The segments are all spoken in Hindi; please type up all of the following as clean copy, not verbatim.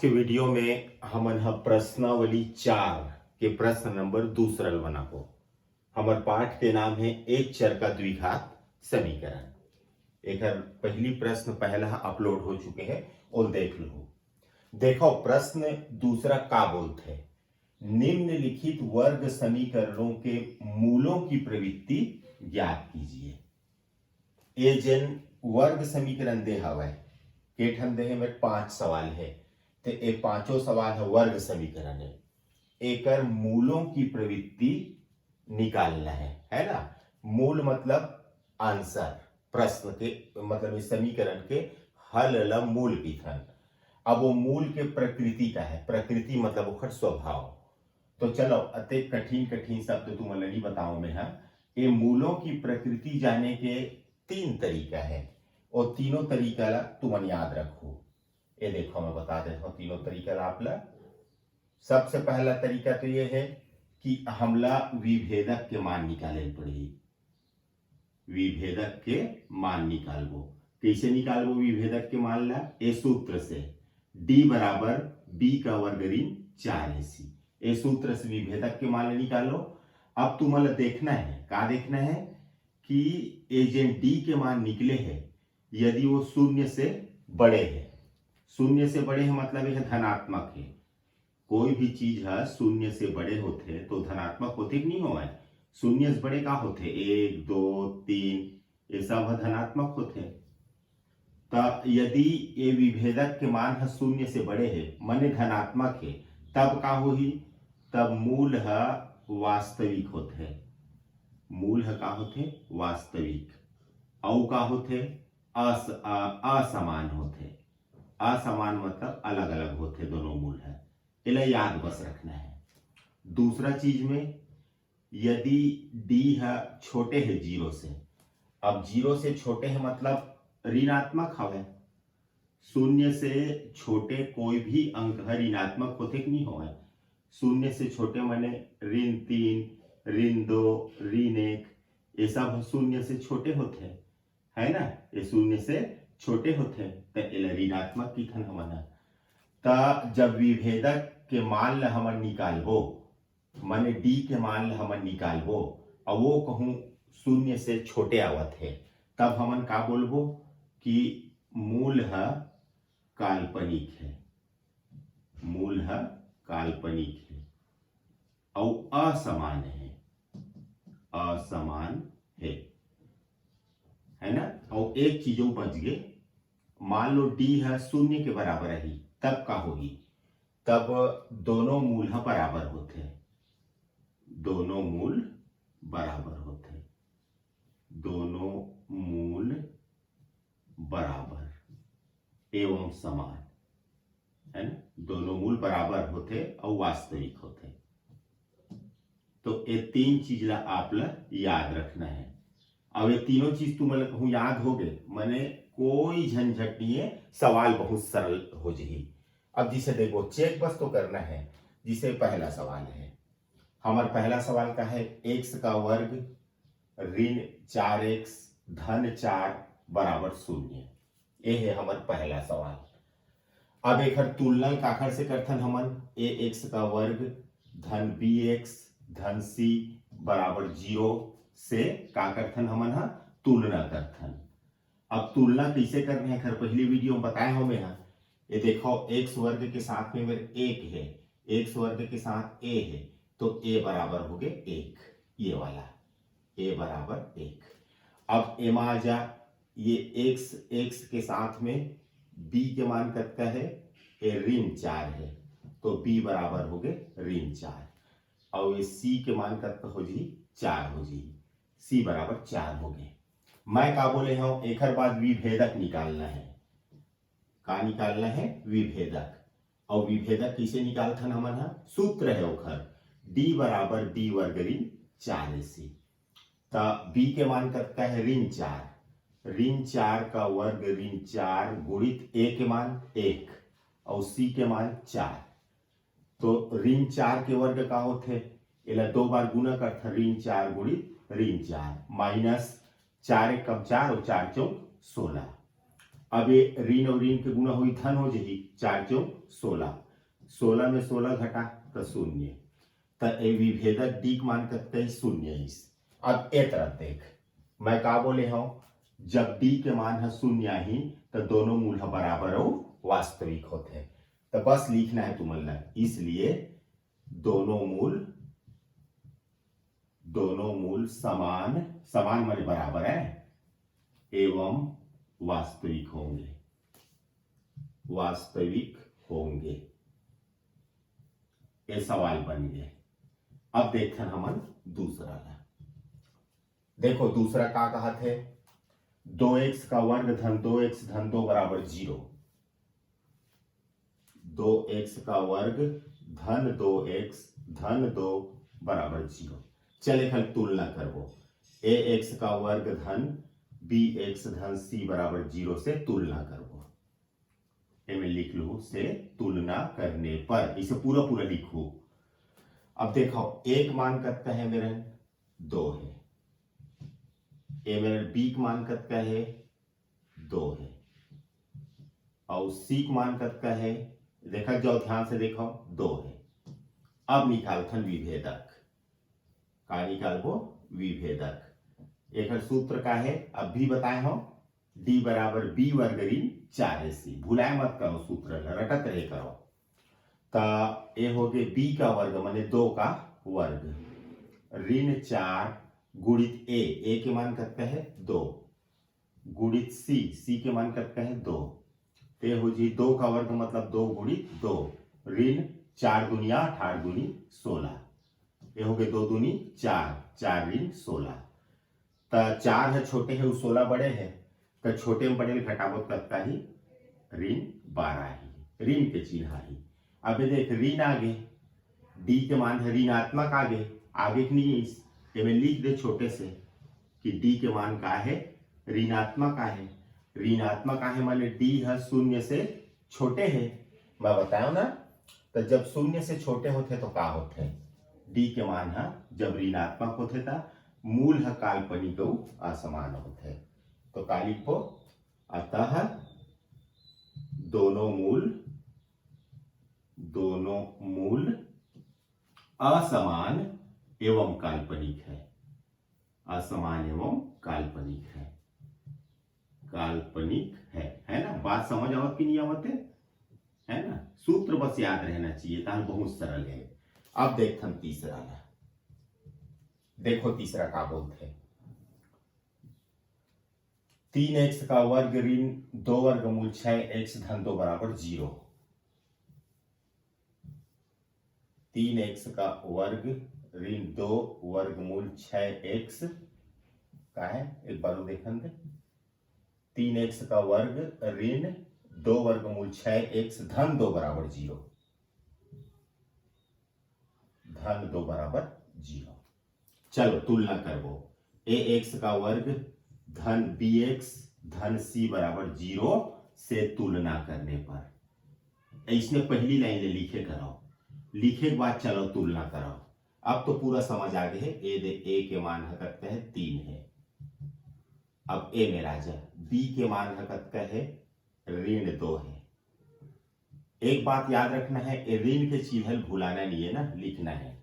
के वीडियो में हमन ह प्रश्नावली 4 के प्रश्न नंबर दूसरा बनाबो। हमर पाठ के नाम है एक चर का द्विघात समीकरण। एक पहली प्रश्न पहला अपलोड हो चुके हैं और देख लो। देखो प्रश्न दूसरा का बोलते है, निम्नलिखित वर्ग समीकरणों के मूलों की प्रवृत्ति ज्ञात कीजिए। ये जन वर्ग समीकरण दे हवै के ठन दे में 5 सवाल है, तो ये पांचों सवाल है वर्ग समीकरण है। एकर मूलों की प्रवृत्ति निकालना है ना। मूल मतलब आंसर, प्रश्न के मतलब इस समीकरण के हल ला मूल पीथन। अब वो मूल के प्रकृति का है, प्रकृति मतलब ओखर स्वभाव। तो चलो अति कठिन कठिन शब्द तुम नहीं बताओ मैं। ये मूलों की प्रकृति जाने के 3 तरीका है और तीनों तरीका ला तुम याद रखो। ये देखो मैं बता देता हूँ तीनों तरीका ला आप ला। सबसे पहला तरीका तो ये है कि हमला विभेदक के मान निकाले पड़ी। विभेदक के मान निकालबो। कैसे निकालबो विभेदक के मान ला? ए सूत्र से d बराबर b का वर्ग ऋण 4ac। ए सूत्र से विभेदक के मान निकालो। अब तुम्हें देखना है, क्या देखना है कि एजेंट d के मान निकले हैं यदि वो शून्य से बड़े है। शून्य से बड़े है मतलब यह धनात्मक है। कोई भी चीज है शून्य से बड़े होते तो धनात्मक होते कि नहीं हो? शून्य से बड़े का होते 1 2 3 ये सब धनात्मक होते। तब यदि ये विभेदक के मान है शून्य से बड़े है माने धनात्मक है, तब का होही? तब मूल है वास्तविक होते। मूल है का होते? वास्तविक। औ का होते? असमान होते। असमान मतलब अलग अलग होते दोनों मूल है। इला याद बस रखना है। दूसरा चीज में यदि d है छोटे है 0 से, अब 0 से छोटे है मतलब ऋणात्मक हवे। शून्य से छोटे कोई भी अंक है ऋणात्मक होते कि नहीं हो? शून्य से छोटे माने ऋण 3 ऋण 2 ऋण 1 ये सब शून्य से छोटे होते है ना। ये शून्य से छोटे होते तो ऋणात्मक की थन हमन। त जब विभेदक के मान ला हमन निकालबो माने d के मान ला हमन निकालबो और वो कहूं शून्य से छोटे आवत है, तब हमन का बोलबो कि मूल है काल्पनिक है। मूल है काल्पनिक है और असमान है। असमान है ना। और एक चीजों बच गए, मान लो d है शून्य के बराबर है, तब का होगी? तब दोनों मूल है बराबर होते। दोनों मूल बराबर होते। दोनों मूल बराबर एवं समान है ना। दोनों मूल बराबर होते और वास्तविक होते। तो ये 3 चीज ला आप ला याद रखना है। अब ये तीनों चीज तुम कहूँ याद हो गए मैंने कोई झंझट नहीं है, सवाल बहुत सरल हो जाएगी। अब जिसे देखो चेक बस तो करना है। जिसे पहला सवाल है, हमारा पहला सवाल का है x का वर्ग ऋण 4x धन 4 बराबर 0। ये है हमारा पहला सवाल। अब एक तुलना काखर से करथन हमन ax का वर्ग धन bx धन c बराबर 0 से का करथन हमन तुलना करथन। अब तुलना कैसे करने है पहली वीडियो में बताए हो मैं। ये देखो x वर्ग के साथ में मेरे 1 है, x वर्ग के साथ a है तो a बराबर हो गए 1। ये वाला a बराबर 1। अब एमा आ जा, ये x के साथ में b के मान कितना है? ऋण 4 है तो b बराबर हो गए ऋण 4। और ये c के मान कितना हो जी? 4 हो जी। c बराबर 4 हो गए। मैं का बोले हूं एक बाद विभेदक निकालना है। का निकालना है? विभेदक। और विभेदक कैसे निकालथन हमन? सूत्र है ओखर d बराबर d वर्ग ऋण 4ac। b के मान कितना है? ऋण 4। ऋण 4 का वर्ग ऋण 4 गुणित a के मान 1 और c के मान 4। तो ऋण 4 के वर्ग का होते? इला 2 बार गुना करता ऋण 4 गुणित ऋण 4 माइनस 4 1 कम 4 और 4 चौक 16। अब ये ऋण और ऋण के गुणा हुई धन हो जाएगी, 4 चौक 16, 16 में 16 घटा तो शून्य, तो ए विभेदक डी मान करते हैं शून्य। इस अब ए तरफ देख, मैं का बोले हूं, जब डी के मान है शून्य ही तो दोनों मूल है बराबर और वास्तविक होते हैं, तो बस लिखना है तुम्हें, इसलिए दोनों मूल समान, समान माने बराबर है एवं वास्तविक होंगे, वास्तविक होंगे, ये सवाल बन गए। अब देखते हैं हम दूसरा ला। देखो दूसरा का कहा थे, 2x का वर्ग धन 2x धन 2 बराबर 0, 2x का वर्ग धन 2x धन 2 बराबर 0। चले कल तुलना करबो, ax का वर्ग धन bx धन c बराबर 0 से तुलना करबो। मैं लिख लू से तुलना करने पर, इसे पूरा पूरा लिखू। अब देखो एक मान कितना है मेरे, 2 है, ए मेरे बी का मान कितना है, 2 है, और सी का मान कितना है, देखा जाओ ध्यान से देखो 2 है। अब निकालथन विभेदक, का निकालबो विभेदक। एक सूत्र का है, अब भी बताए हो, डी बराबर बी वर्ग ऋण 4ac, भुलाए मत करो सूत्र, रटत रहे करो। तो ये हो गए बी का वर्ग माने 2 का वर्ग ऋण 4 गुणित ए के मान कितना है 2, गुणित सी के मान कितना है 2, ते हो जी 2 का वर्ग मतलब 2 गुणित 2, ऋण 4 दुनिया 18 दूनी 16, ये हो गए 2 दूनी 4, 4 ऋण 16। तो 4 है छोटे है, 16 बड़े है, तो छोटे में बड़े घटावत करता ही ऋण 12 ही, ऋण के चिन्ह ही। अब देख ऋण आगे, डी के मान है ऋणात्मक आगे, आगे की नहीं, में लिख दे छोटे से कि डी के मान का है ऋणात्मक आहे, ऋणात्मक आहे माने डी है शून्य से छोटे है, मैं बताया ना। तो जब शून्य से छोटे होते तो का होते, डी के मान है जब ऋणात्मक होते था मूल है काल्पनिक असमान होते, तो कालिक को अतः दोनों मूल असमान एवं काल्पनिक है, असमान एवं काल्पनिक है ना। बात समझ आवत कि नहीं आवत है ना। सूत्र बस याद रहना चाहिए, ताकि बहुत सरल है। अब देखते हम तीसरा ला, देखो तीसरा का बोलते हैं, 3x का वर्ग ऋण 2 वर्गमूल 6x धन 2 बराबर 0, 3x का वर्ग ऋण 2 वर्गमूल 6x का है, एक बार देखन दे, 3x का वर्ग ऋण 2 वर्गमूल 6x धन 2 बराबर 0, धन 2 बराबर 0। चलो तुलना करबो, ax का वर्ग धन bx धन c बराबर 0 से तुलना करने पर, इसने पहली लाइन ले लिखे कराओ, लिखे के बाद चलो तुलना कराओ। अब तो पूरा समझ आ गए है, ए के मान हकत है 3 है, अब ए में राजा, बी के मान हकत है ऋण 2 है। एक बात याद रखना है, ए ऋण के चिन्ह भुलाना नहीं है ना, लिखना है।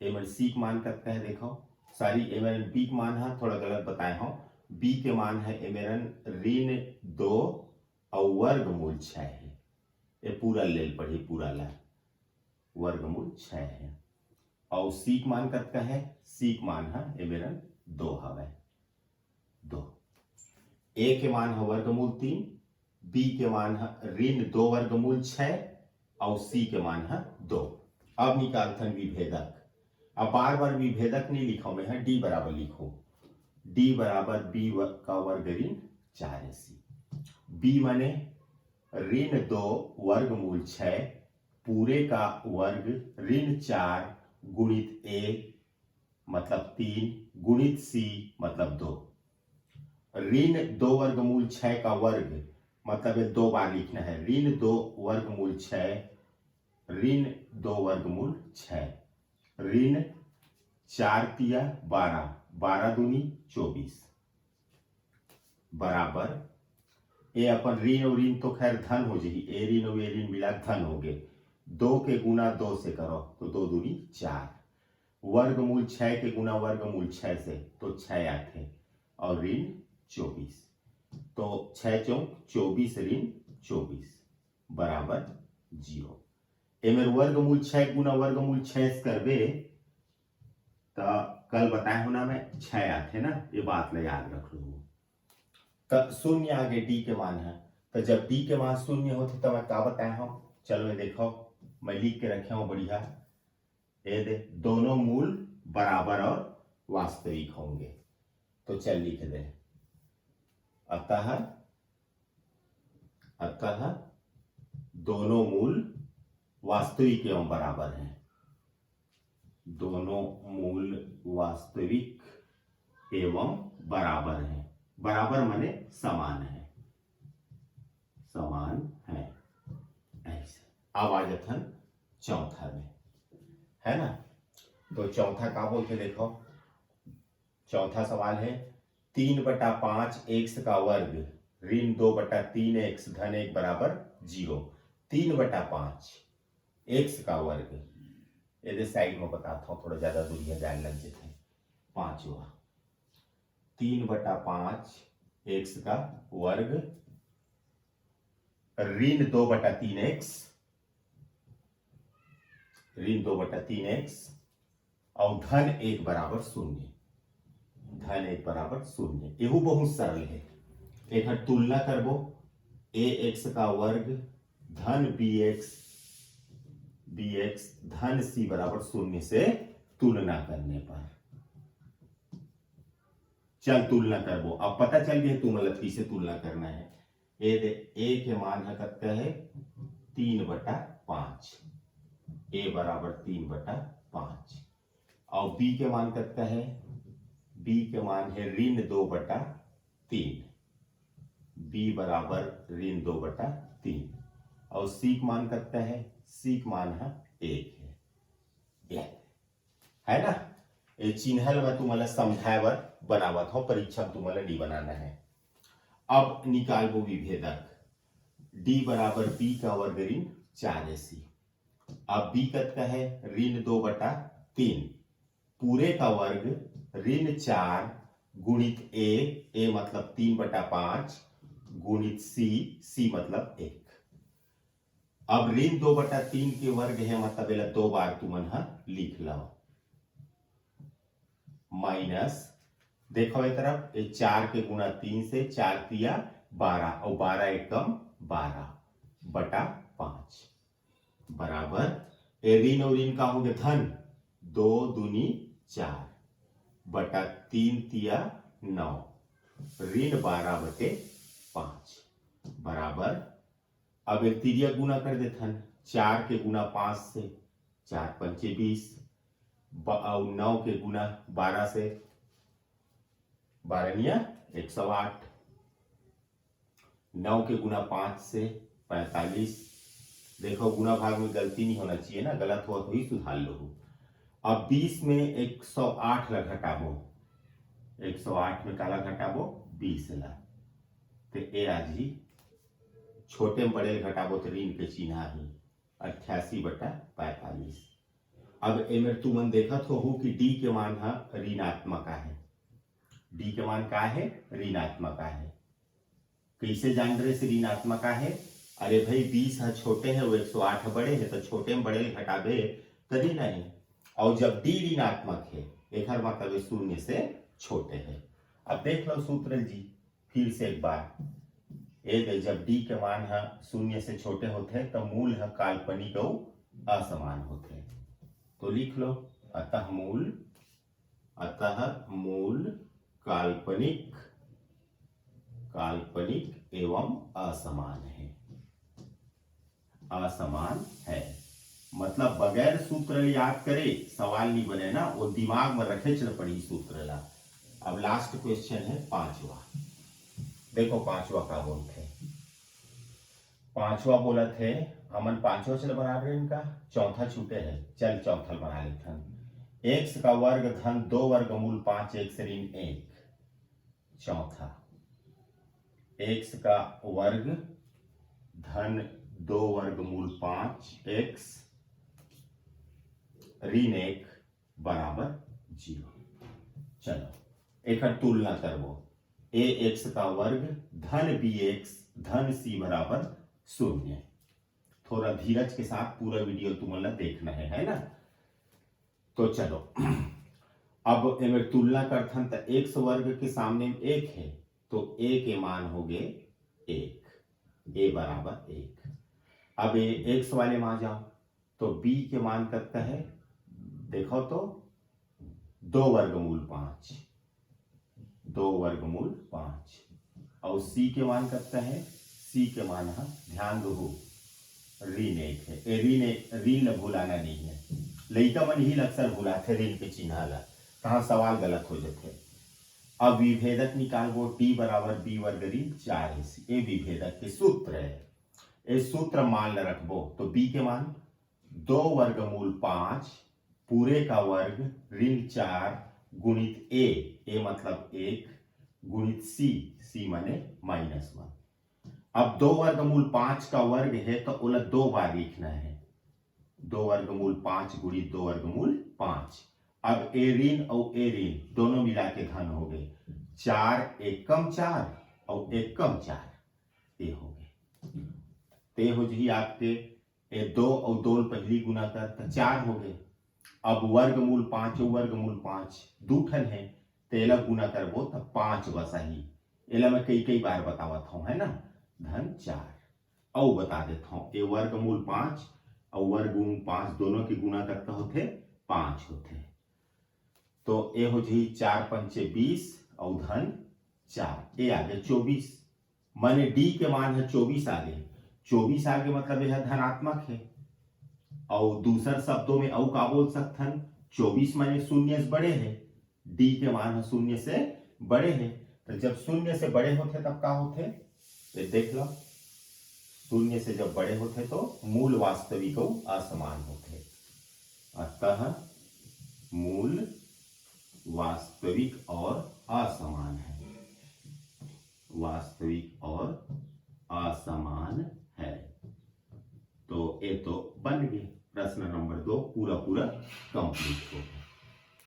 एमन सी के मान कितना है देखो, सारी एमन बी के मान है थोड़ा गलत बताए हो, बी के मान है एमन ऋण 2 और वर्गमूल 6 है, ये पूरा ले पढ़ी, पूरा ला वर्गमूल 6 है। और सी के मान कितना है, सी के मान है एमन 2 हवे 2, ए के मान है वर्गमूल 3, बी के मान है ऋण 2 वर्गमूल 6 और सी के मान है 2। अब निकालथन विभेदक, अब बार बार विभेदक नहीं लिखो मैं, है डी बराबर लिखो, डी बराबर बी का वर्ग ऋण 4ac, बी माने ऋण 2 वर्गमूल 6 पूरे का वर्ग ऋण 4 गुणित a मतलब 3 गुणित c मतलब 2, ऋण 2 वर्गमूल 6 का वर्ग मतलब 2 बार लिखना है, ऋण 2 वर्गमूल 6 ऋण 2 वर्गमूल 6, ऋण 4 तिया 12, 12 दूनी 24 बराबर ए अपन ऋण और ऋण तो खैर धन हो जाही, ए ऋण और ए ऋण मिला धन हो गए। 2 के गुना 2 से करो तो 2 दूनी 4, वर्गमूल 6 के गुना वर्गमूल 6 से तो 6 आते और ऋण 24, तो 6 चौक 24 ऋण 24 बराबर 0। एमेर वर्गमूल 6 गुना वर्गमूल 6 से करबे तो कल बताए होना मैं 6 आते ना, ये बात ला याद रख लो। तो शून्य आगे डी के मान है, तो जब डी के मान शून्य होते तो मैं क्या बताया हूं, चलो ये देखो मैं लिख के रखे हूं बढ़िया, ये दे दोनों मूल बराबर और वास्तविक होंगे, तो चल लिख दे अतः दोनों मूल वास्तविक एवं बराबर हैं, दोनों मूल वास्तविक एवं बराबर हैं, बराबर माने समान है, समान है ऐसे। अब आ जाते चौथा में, है ना। तो चौथा का बोलते देखो, चौथा सवाल है 3/5 x का वर्ग ऋण 2/3 x धन 1 बराबर 0। 3/5 x का वर्ग, ये साइड में बताता हूं, थोड़ा ज्यादा दूरियां जान लग जाते हैं। 5वां 3/5 x का वर्ग ऋण 2/3 x, ऋण 2/3 x और धन 1 बराबर 0, धन 1 बराबर 0। यहू बहुत सरल है, एक तुलना करबो, ax का वर्ग धन bx धन c बराबर 0 से तुलना करने पर, चल तुलना करबो। अब पता चल गया तू मतलब किसे तुलना करना है। ए के मान है कितना है 3/5, ए बराबर 3/5 और बी के मान कितना है, बी के मान है ऋण 2/3, बी बराबर ऋण 2/3 और सी का मान कितना है, सी का मान है 1 है ना। ये चिन्हल में तुम्हारा समझाए बर बनावत हो, परीक्षा में तुम्हारा डी बनाना है। अब निकाल वो विभेदक, डी बराबर बी का वर्ग ऋण 4ac। अब बी कितना है ऋण 2/3, पूरे का वर्ग ऋण 4 गुणित ए मतलब 3/5 गुणित सी मतलब 1। अब ऋण 2/3 के वर्ग है मतलब 2 बार तुमन लिख लो, माइनस देखो एक तरफ 4 के गुना 3 से 4 तिया 12 और 12 एकम 12/5 बराबर ऋण और ऋण का हो गया धन 2 दूनी 4 बटा 3 तिया 9 ऋण 12/5 बराबर। अब एक तिरिया गुना कर देते 4 के गुना 5 से 4 पंचे 20 और 9 के गुना 12 से 12 108, 9 के गुना 5 से 45। देखो गुना भाग में गलती नहीं होना चाहिए ना, गलत हुआ तो ही सुधार लो। अब 20 में 108 ला घटाबो, 108 में काला घटाबो 20 ला, तो ए आज ही छोटे में बड़े घटाबो तो ऋण के चिन्ह ही 88/45। अब एमेर तुमन देखत हो कि डी के मान ऋणात्मक है, डी के मान का है ऋणात्मक है। कैसे जान रहे से ऋणात्मक है, अरे भाई 20 छोटे है वो 108 बड़े है, तो छोटे में बड़े घटाबे तभी नहीं। और जब डी ऋणात्मक है एक मतलब 0 से छोटे है। अब देख लो सूत्र जी फिर से एक बार, जब डी के मान 0 से छोटे होते हैं तो मूल काल्पनिक और असमान होते हैं, तो लिख लो अतः मूल काल्पनिक एवं असमान है। मतलब बगैर सूत्र याद करे सवाल नहीं बने ना, वो दिमाग में रखे चल पड़ी सूत्र ला। अब लास्ट क्वेश्चन है 5वां, देखो 5वां का बोलते हैं, 5वां बोला थे हमन 5वां चल बना रहे इनका, चौथा छूटे है, चल चौथा बना लेते हैं। x का वर्ग धन 2 वर्गमूल 5 x ऋण 1, चौथा x का वर्ग धन 2 वर्गमूल 5 x ऋण 1 बराबर 0। चलो एक तुलना करवो, ए एक्स का वर्ग धन बी एक्स धन सी बराबर 0। थोड़ा धीरज के साथ पूरा वीडियो तुम्हें देखना है ना। तो चलो अब इनमें तुलना करथन तो एक्स वर्ग के सामने एक है तो ए के मान हो गए 1, ए बराबर 1। अब ए एक्स वाले में आ जाओ तो बी के मान करता है, देखो तो 2 वर्गमूल 5, 2 वर्गमूल 5। और सी के मान करता है, सी के मान है ध्यान दो ऋण 1 है। ऋण भूलाना नहीं है, लइका मन ही अक्सर भुलाथे ऋण के चिन्ह ला, कहाँ सवाल गलत हो जाते। अब विभेदक निकालबो, डी बराबर बी वर्ग ऋण 4ac, ये विभेदक के सूत्र है। ये सूत्र मान रखबो तो बी के मान 2 वर्गमूल 5 पूरे का वर्ग ऋण 4 गुणित ए मतलब 1 गुणित सी माने -1। अब 2 वर्गमूल 5 का वर्ग है तो ओला 2 बार लिखना है, 2 वर्गमूल 5 गुणित 2 वर्गमूल 5। अब ए ऋण और ए ऋण दोनों मिला के धन हो गए, 4 एकम 4 और एकम 4, ये हो गए। ते हो जी आपके ए 2 और 2 पहली गुना कर तो 4 हो गए। अब वर्गमूल 5 और वर्गमूल 5 दो ठन है, तेला गुना करबो तो 5 बसा ही। एला मैं कई बार बतावत हूं है ना, धन 4 और बता देता हूं, ए वर्गमूल 5 और वर्गमूल 5 दोनों की गुना करता होते 5 होते। तो ए हो जी 4 पंचे 20 और धन 4, ए आगे 24, माने डी के मान है 24 आगे, 24 आगे मतलब यह धनात्मक है। और दूसर शब्दों में औ का बोल सकथन, 24 माने 0 से बड़े है, डी के मान 0 से बड़े है। तो जब 0 से बड़े होते तब का होते, तो देख लो 0 से जब बड़े होते तो मूल वास्तविक और असमान होते। अतः मूल वास्तविक और असमान है, वास्तविक और असमान है। तो ये तो बन गए, प्रश्न नंबर 2 पूरा कंप्लीट हो गया।